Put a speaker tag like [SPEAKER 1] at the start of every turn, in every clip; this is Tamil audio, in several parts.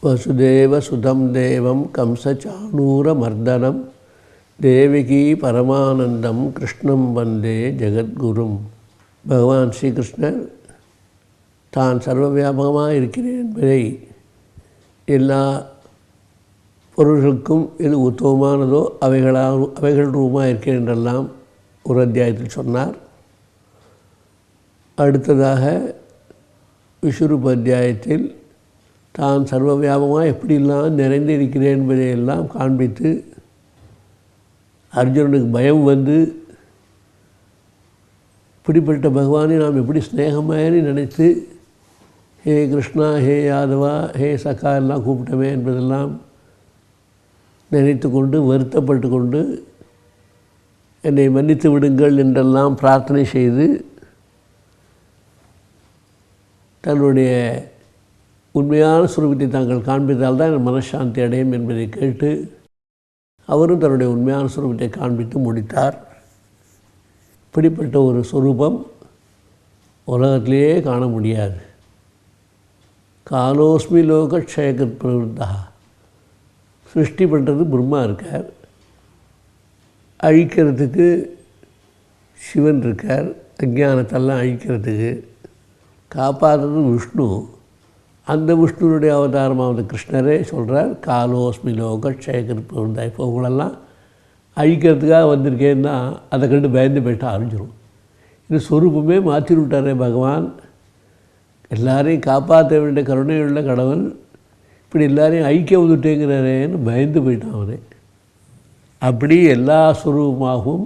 [SPEAKER 1] வசுதேவசுதம் தேவம் கம்சச்சாணூரமர்தனம் தேவகி பரமானந்தம் கிருஷ்ணம் வந்தே ஜெகத்குரும். பகவான் ஸ்ரீகிருஷ்ணர் தான் சர்வவியாபகமாக இருக்கிறேன் என்பதை எல்லா பொருள்களுக்கும் எது உத்தமமானதோ அவைகள் ரூபமாக இருக்கிறேன் என்றெல்லாம் ஒரு அத்தியாயத்தில் சொன்னார். அடுத்ததாக விஸ்வரூப அத்தியாயத்தில் தான் சர்வவியாபமாக எப்படிலாம் நிறைந்து இருக்கிறேன் என்பதையெல்லாம் காண்பித்து அர்ஜுனனுக்கு பயம் வந்து இப்படிப்பட்ட பகவானை நாம் எப்படி ஸ்நேகமாக நினைத்து ஹே கிருஷ்ணா, ஹே யாதவா, ஹே சக்கா எல்லாம் கூப்பிட்டோமே என்பதெல்லாம் நினைத்து கொண்டு வருத்தப்பட்டு கொண்டு என்னை மன்னித்து விடுங்கள் என்றெல்லாம் பிரார்த்தனை செய்து தன்னுடைய உண்மையான சுரூபத்தை தாங்கள் காண்பித்தால் தான் என் மனசாந்தி அடையும் என்பதை கேட்டு அவரும் தன்னுடைய உண்மையான சுரூபத்தை காண்பித்து முடித்தார். இப்படிப்பட்ட ஒரு சுரூபம் உலகத்திலேயே காண முடியாது. காலோஸ்மி லோக க்ஷயகத் பிரவருத்தா. சிருஷ்டி பண்ணுறது பிரம்மா இருக்கார், அழிக்கிறதுக்கு சிவன் இருக்கார், அஞ்ஞானத்தெல்லாம் அழிக்கிறதுக்கு காப்பாற்றுறது விஷ்ணு. அந்த விஷ்ணுனுடைய அவதாரமாக கிருஷ்ணரே சொல்கிறார், காலோஸ்மி லோக க்ஷயகத் பிரவருத்தா. இப்போ உங்களெல்லாம் அழிக்கிறதுக்காக வந்திருக்கேன்னா அதை கண்டு பயந்து போயிட்டா அறிஞ்சிடும். இது சொரூபமே மாற்றி விட்டாரே பகவான். எல்லாரையும் காப்பாற்ற வேண்டிய கருணையுள்ள கடவுள் இப்படி எல்லாரையும் ஐக்கிய வந்துட்டேங்கிறாரேன்னு பயந்து போயிட்டான் அவனே. அப்படி எல்லா ஸ்வரூபமாகவும்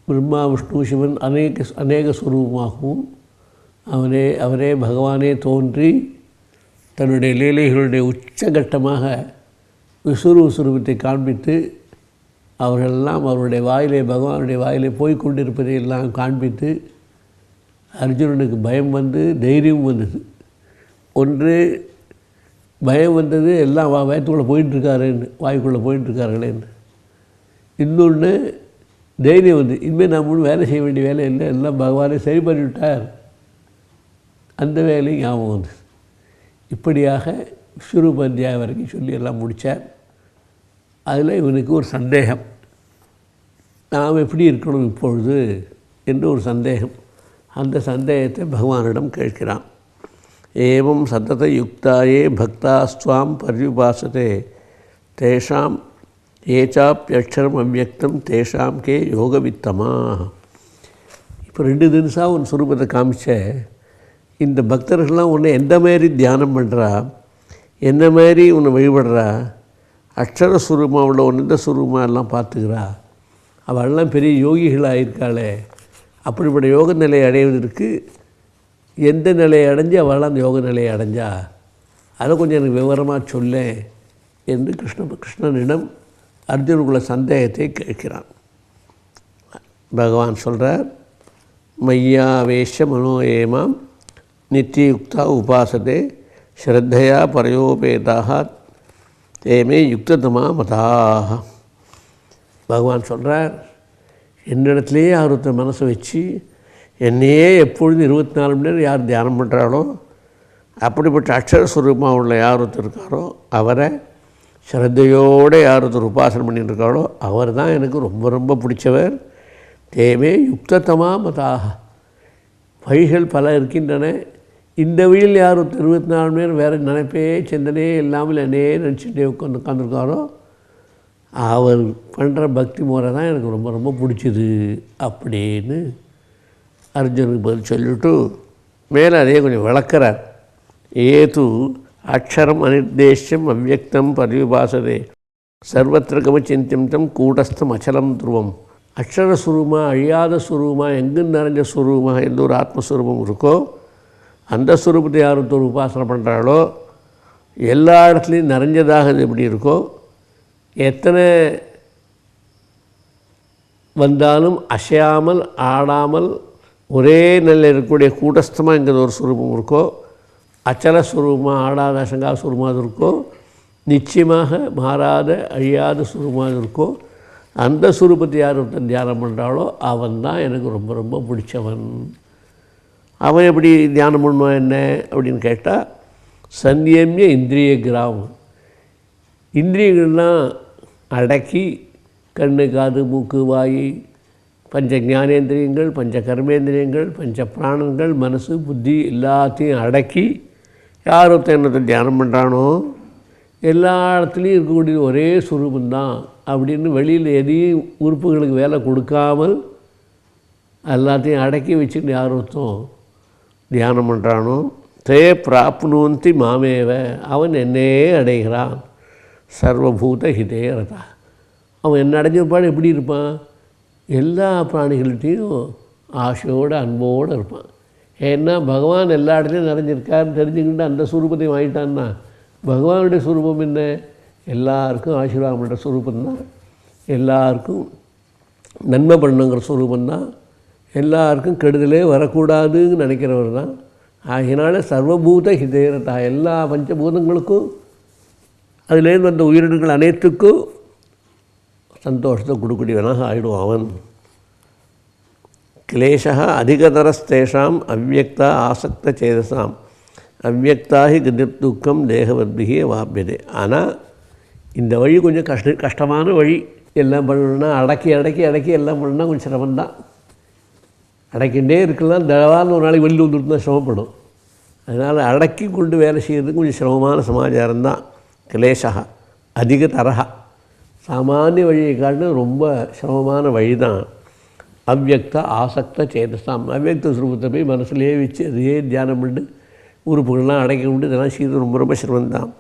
[SPEAKER 1] பிரம்மா விஷ்ணு சிவன் அநேக ஸ்வரூபமாகவும் அவரே பகவானே தோன்றி தன்னுடைய லீலைகளுடைய உச்சகட்டமாக விஸ்வரூப சுரூபத்தை காண்பித்து அவர்களெல்லாம் அவருடைய வாயிலே பகவானுடைய வாயிலே போய்கொண்டிருப்பதை எல்லாம் காண்பித்து அர்ஜுனனுக்கு பயம் வந்து தைரியம் வந்தது. ஒன்று பயம் வந்தது, எல்லாம் வயத்துக்குள்ளே போயிட்டுருக்காருன்னு, வாய்க்குள்ளே போயிட்டுருக்கார்களேன்னு. இன்னொன்று தைரியம் வந்து இனிமேல் நம்ம ஒன்றும் வேலை செய்ய வேண்டிய வேலை இல்லை, எல்லாம் பகவானே சரி பண்ணிவிட்டார். அந்த வேலையும் ஞாபகம் வந்து இப்படியாக விஸ்வரூப அத்தியாயம் வரைக்கும் சொல்லி எல்லாம் முடித்தார். அதில் இவனுக்கு ஒரு சந்தேகம், நாம் எப்படி இருக்கணும் இப்பொழுது என்று ஒரு சந்தேகம். அந்த சந்தேகத்தை பகவானிடம் கேட்கிறான். ஏவம் சதத யுக்தாயே பக்தாஸ்வாம் பர்யுபாசதே தேஷாம் ஏச்சாப்யக்ஷரம் அவ்யக்தம் தேஷாம் கே யோகவித்தமா. இப்போ 2 தினசாக உன் சுரூபத்தை காமிச்ச இந்த பக்தர்கள்லாம் உன்னை எந்த மாதிரி தியானம் பண்ணுறா, என்ன மாதிரி உன்னை வழிபடுறா, அக்ஷர சுரூபமாக உள்ள ஒன்று இந்த சுரூபமாக எல்லாம் பார்த்துக்கிறா, அவள்லாம் பெரிய யோகிகளாக இருக்காளே, அப்படிப்பட்ட யோக நிலையை அடைவதற்கு எந்த நிலையை அடைஞ்சு அவள் அந்த யோக நிலையை அடைஞ்சா அதை கொஞ்சம் எனக்கு விவரமாக சொல்ல என்று கிருஷ்ணனிடம் அர்ஜுனுக்குள்ள சந்தேகத்தை கேட்கிறான். பகவான் சொல்கிறார், மையாவேஷ மனோஏமாம் நித்தியுக்தா உபாசதே ஸ்ரத்தையா பரயோபேதாக தேமே யுக்ததமா மதாக. பகவான் சொல்கிறார், என்னிடத்துலேயே ஒருத்தர் மனசை வச்சு என்னையே எப்பொழுது 24 மணி நேரம் யார் தியானம் பண்ணுறாளோ, அப்படிப்பட்ட அக்ஷரஸ்வரூபமாக உள்ள யார் ஒருத்தர் இருக்காரோ அவரை ஸ்ரத்தையோடு யார் ஒருத்தர் உபாசனை பண்ணிட்டு இருக்காளோ அவர் தான் எனக்கு ரொம்ப ரொம்ப பிடிச்சவர். தேவே யுக்ததமா மதாக. வழிகள் பல இருக்கின்றன, இந்த வழியில் யார் ஒருத்தர் 24 மணி நேரம் வேறு நினைப்பே சிந்தனையே இல்லாமல் என்னையே நினச்சிட்டே உட்காந்துருக்காரோ அவர் பண்ணுற பக்தி முறை தான் எனக்கு ரொம்ப ரொம்ப பிடிச்சிது அப்படின்னு அர்ஜுனுக்கு பதில் சொல்லிவிட்டு மேலே அதே கொஞ்சம் விளக்கிறார். ஏது அக்ஷரம் அனிர்தேஷ்யம் அவ்யக்தம் பரிபாசதே சர்வத்திர கமச்சிந்தியம் தம் கூடஸ்தம் அச்சலம் துருவம். அக்ஷரஸ்வரூபமாக அழியாத ஸ்வரூபமாக எங்கும் நிறைஞ்ச ஸ்வரூபமாக எந்த ஒரு ஆத்மஸ்வரூபம் இருக்கோ அந்த ஸ்வரூபத்தை யார் ஒருத்தர் உபாசனை பண்ணுறாளோ எல்லா இடத்துலையும் நிறைஞ்சதாக இது எப்படி இருக்கோ, எத்தனை வந்தாலும் அசையாமல் ஆடாமல் ஒரே நிலையில் இருக்கக்கூடிய கூட்டஸ்தமாக எங்கே ஒரு ஸ்வரூபம் இருக்கோ, அச்சல ஸ்வரூபமாக ஆடாத அசங்கா ஸ்வரூபமாக இருக்கோ, நிச்சயமாக மாறாத அழியாத ஸ்வரூபமாக இருக்கோ, அந்த ஸ்வரூபத்தை யார் ஒருத்தன் தியானம் பண்ணுறாளோ அவன் தான் எனக்கு ரொம்ப ரொம்ப பிடிச்சவன். அவன் எப்படி தியானம் பண்ணுவான் என்ன அப்படின்னு கேட்டால், சன்யமிய இந்திரிய கிராமம். இந்திரியங்கள்லாம் அடக்கி கண்ணு காது மூக்கு வாய் பஞ்ச ஞானேந்திரியங்கள் பஞ்ச கர்மேந்திரியங்கள் பஞ்ச பிராணங்கள் மனசு புத்தி எல்லாத்தையும் அடக்கி யார் ஒருத்தன் என்னத்தை தியானம் பண்ணுறானோ எல்லா இடத்துலையும் இருக்கக்கூடிய ஒரே சுரூபந்தான் அப்படின்னு வெளியில் எதையும் உறுப்புகளுக்கு வேலை கொடுக்காமல் எல்லாத்தையும் அடக்கி வச்சுட்டு யார் ஒருத்தன் தியானம் பண்ணுறானோ தே பிராப்னுவந்தி மாமேவ அவன் என்னையே அடைகிறான் சர்வபூத ஹிதே ரதா. அவன் என்ன அடைஞ்சிருப்பான் எப்படி இருப்பான்? எல்லா பிராணிகள்கிட்டையும் ஆசையோடு அன்போடு இருப்பான். ஏன்னா பகவான் எல்லா இடத்துலையும் நிறைஞ்சிருக்காருன்னு தெரிஞ்சுக்கிட்டு அந்த சுரூபத்தை வாங்கிட்டான்னா பகவானுடைய சுரூபம் என்ன? எல்லாருக்கும் ஆசீர்வாதம் பண்ணுற சுரூபந்தான், எல்லாருக்கும் நன்மை பண்ணுங்கிற சுரூபந்தான், எல்லாருக்கும் கெடுதலே வரக்கூடாதுன்னு நினைக்கிறவர் தான். ஆகினால சர்வபூத ஹிதேரதா எல்லா பஞ்சபூதங்களுக்கும் அதுலேருந்து வந்த உயிரினங்கள் அனைத்துக்கும் சந்தோஷத்தை கொடுக்கக்கூடியவனாக ஆகிடுவான் அவன். கிளேஷா அதிகதரஸ்தேஷாம் அவ்யக்தா ஆசக்த சேதசாம் அவ்யக்தாகி கதிர்துக்கம் தேகவத்பிகே வாப்பியதே. ஆனால் இந்த வழி கொஞ்சம் கஷ்டமான வழி. எல்லாம் பண்ணணுன்னா அடக்கி அடக்கி அடக்கி எல்லாம் பண்ணணுன்னா கொஞ்சம் சிரமந்தான். அடக்கின்றே இருக்கலாம், தளவான ஒரு நாளைக்கு வெளியில் வந்துட்டு தான் சிரமப்படும். அதனால் அடக்கி கொண்டு வேலை செய்கிறதுக்கு கொஞ்சம் சிரமமான சமாச்சாரம்தான். கிளேஷா அதிக தரகா சாமானிய வழியை காட்டிலும் ரொம்ப சிரமமான வழி தான். அவ்யக்த ஆசக்த சேதசாம் அவ்யக்த சுரூபத்தை போய் மனசுலேயே வச்சு அதையே தியானம் பண்ணி உறுப்புகள்லாம் அடைக்க கொண்டு இதெல்லாம் செய்து ரொம்ப ரொம்ப சிரமந்தான்.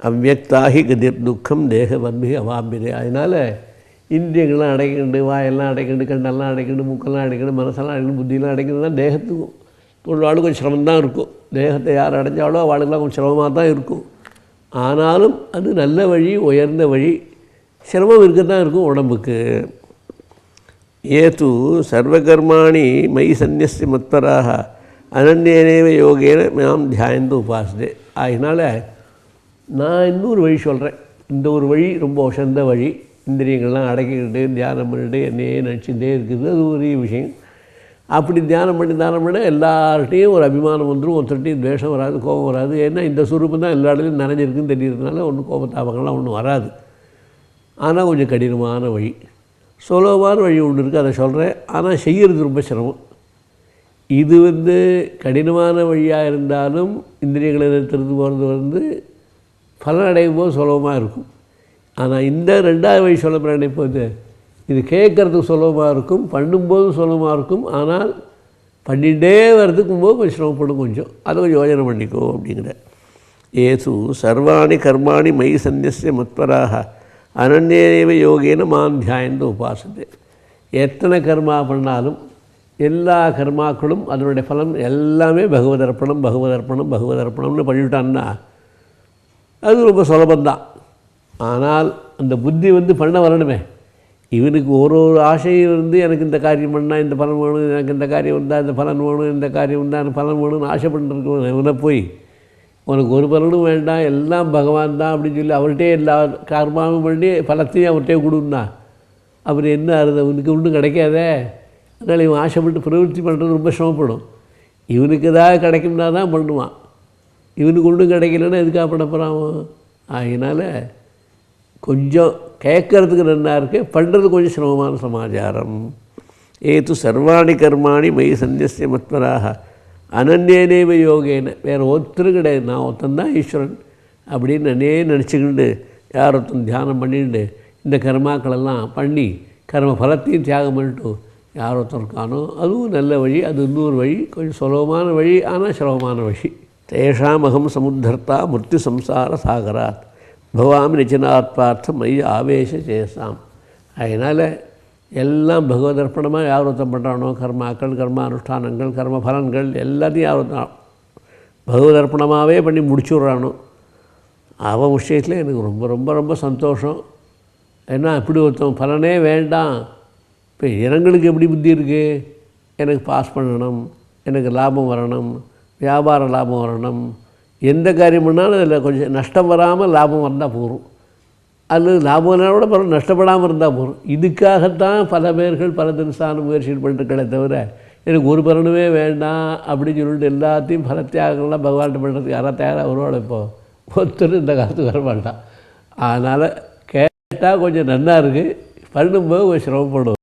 [SPEAKER 1] அவ்யக்தாகி கதிர் துக்கம் தேக வன்மிகை அவாம்பிதே. அதனால் இந்திரியங்கள்லாம் அடைக்கண்டு வாயெல்லாம் அடைக்கண்டு கண்ணெல்லாம் அடைக்கண்டு மூக்கெல்லாம் அடைக்கணும் மனசெல்லாம் அடைக்கணும் புத்தியெல்லாம் அடைக்கணும்னா தேகத்துக்கும் தொழிலாளும் கொஞ்சம் சிரமந்தான் இருக்கும். தேகத்தை யார் அடைஞ்சாலோ அவளுக்கெல்லாம் கொஞ்சம் சிரமமாக தான் இருக்கும். ஆனாலும் அது நல்ல வழி, உயர்ந்த வழி. சிரமம் இருக்க தான் இருக்கும் உடம்புக்கு. ஏது சர்வகர்மாணி மயி சந்நியஸ்ய மத்பராக அனன்யேனேவ யோகேன நாம் தியாயந்து உபாசதே. அதனால் நான் இன்னொரு வழி சொல்கிறேன். இந்த ஒரு வழி ரொம்ப உசந்த வழி. இந்திரியங்கள்லாம் அடக்கிக்கிட்டு தியானம் பண்ணிட்டு என்னையே நினச்சிட்டே இருக்குது, அது ஒரு விஷயம். அப்படி தியானம் பண்ண எல்லார்ட்டையும் ஒரு அபிமானம் வந்துடும், ஒருத்தர்ட்டையும் துவேஷம் வராது, கோபம் வராது. ஏன்னா இந்த சுரூபம் தான் எல்லா இடத்துலையும் நிறைஞ்சிருக்குன்னு தெரியறதுனால ஒன்றும் கோபத்தாபங்கள்லாம் ஒன்றும் வராது. ஆனால் கொஞ்சம் கடினமான வழி, சுலபமான வழி ஒன்று இருக்குது, அதை சொல்கிறேன். ஆனால் செய்கிறது ரொம்ப சிரமம். இது கடினமான வழியாக இருந்தாலும் இந்திரியங்களை நிறுத்துறது போகிறது பலன் அடையும் போது சுலபமாக இருக்கும். ஆனால் இந்த ரெண்டாவது வழி சொல்ல நினைப்பது இது கேட்குறதுக்கு சுலபமாக இருக்கும், பண்ணும்போது சுலபமாக இருக்கும். ஆனால் பண்ணிகிட்டே வரதுக்கும் போது கொஞ்சம் சிரமப்படும். கொஞ்சம் அதை கொஞ்சம் யோஜனை பண்ணிக்கோ அப்படிங்கிற. ஏசு சர்வாணி கர்மாணி மயி சந்நியஸ்ய மத்பராக அனன்யேனேவ யோகேன மாம் தியாயந்து உபாசதே. எத்தனை கர்மா பண்ணாலும் எல்லா கர்மாக்களும் அதனுடைய பலன் எல்லாமே பகவதர்ப்பணம் பகவதர்ப்பணம் பகவதர்ப்பணம்னு பண்ணிவிட்டான்னா அது ரொம்ப சுலபந்தான். ஆனால் அந்த புத்தி பண்ண வரணுமே. இவனுக்கு ஒரு ஆசையும் எனக்கு இந்த காரியம் பண்ணால் இந்த பலன் வேணும், எனக்கு இந்த காரியம் வந்தால் இந்த பலன் வேணும், இந்த காரியம் வந்தால் அந்த பலன் வேணும்னு ஆசைப்பட்டுருக்கோம். இவனை போய் உனக்கு ஒரு பலனும் வேண்டாம், எல்லாம் பகவான் தான் அப்படின்னு சொல்லி அவர்கிட்டே எல்லா கர்மாவும் பண்ணி பலத்தையும் அவர்கிட்டே கொடுன்னா அப்புறம் என்ன ஆகுது? அவனுக்கு ஒன்றும் கிடைக்காதே. அதனால் இவன் ஆசைப்பட்டு பிரவருத்தி பண்ணுறது ரொம்ப சிரமப்படும். இவனுக்கு ஏதாவது கிடைக்கும்னா தான் பண்ணுவான். இவனுக்கு ஒன்றும் கிடைக்கலன்னா எதுக்காக பண்ண போகிறான்? அதனால் கொஞ்சம் கேட்கறதுக்கு நல்லா இருக்குது, பண்ணுறது கொஞ்சம் சிரமமான சமாச்சாரம். ஏது சர்வாணி கர்மாணி மயி சந்நியஸ்ய மத்பராக அனன்யேனேவ யோகேன. வேறு ஒருத்தரும் கிடையாது, நான் ஒருத்தந்தான் ஈஸ்வரன் அப்படின்னு நினச்சிக்கிண்டு யார் ஒருத்தன் தியானம் பண்ணிட்டு இந்த கர்மாக்களெல்லாம் பண்ணி கர்ம பலத்தையும் தியாகம் பண்ணிட்டு யார் ஒருத்தர் இருக்கானோ அதுவும் நல்ல வழி. அது இன்னொரு வழி, கொஞ்சம் சுலபமான வழி, ஆனால் சிரமமான வழி. தேஷாம் அகம் சமுத்தர்த்தா மிருத்யு சம்சார சாகராத் பவாமி நிச்சனாத்மார்த்தம் மை ஆவேச சேசாம். அதனால் எல்லாம் பகவதர்ப்பணமாக யார் ஒருத்தம் பண்ணுறானோ கர்மாக்கள் கர்மானுஷ்டானங்கள் கர்ம பலன்கள் எல்லாத்தையும் யார் ஒருத்தன் பகவதர்ப்பணமாகவே பண்ணி முடிச்சுடுறானோ அவன் விஷயத்தில் எனக்கு ரொம்ப ரொம்ப ரொம்ப சந்தோஷம். ஏன்னா இப்படி ஒருத்தன் பலனே வேண்டாம். இப்போ இனங்களுக்கு எப்படி புத்தி இருக்குது? எனக்கு பாஸ் பண்ணணும், எனக்கு லாபம் வரணும், வியாபார லாபம் வரணும், எந்த காரியம் பண்ணாலும் அதில் கொஞ்சம் நஷ்டம் வராமல் லாபம் வந்தால் போகும். அல்லது லாபம்னா கூட பரவாயில்ல, நஷ்டப்படாமல் இருந்தால் போகும். இதுக்காகத்தான் பல பேர்கள் பல தினசான முயற்சிகள் பண்ணிட்டுக்களே தவிர எனக்கு ஒரு பலனுமே வேண்டாம் அப்படின்னு சொல்லிட்டு எல்லாத்தையும் பலத்தியாகங்கள்லாம் பகவான்கிட்ட பண்ணுறதுக்கு யாராவது தயாராக வருவாள் இப்போது ஒருத்தர் இந்த காலத்துக்கு வர மாட்டான். அதனால் கேட்டால் கொஞ்சம் நல்லா இருக்குது, பண்ணும்போது கொஞ்சம் சிரமப்படும்.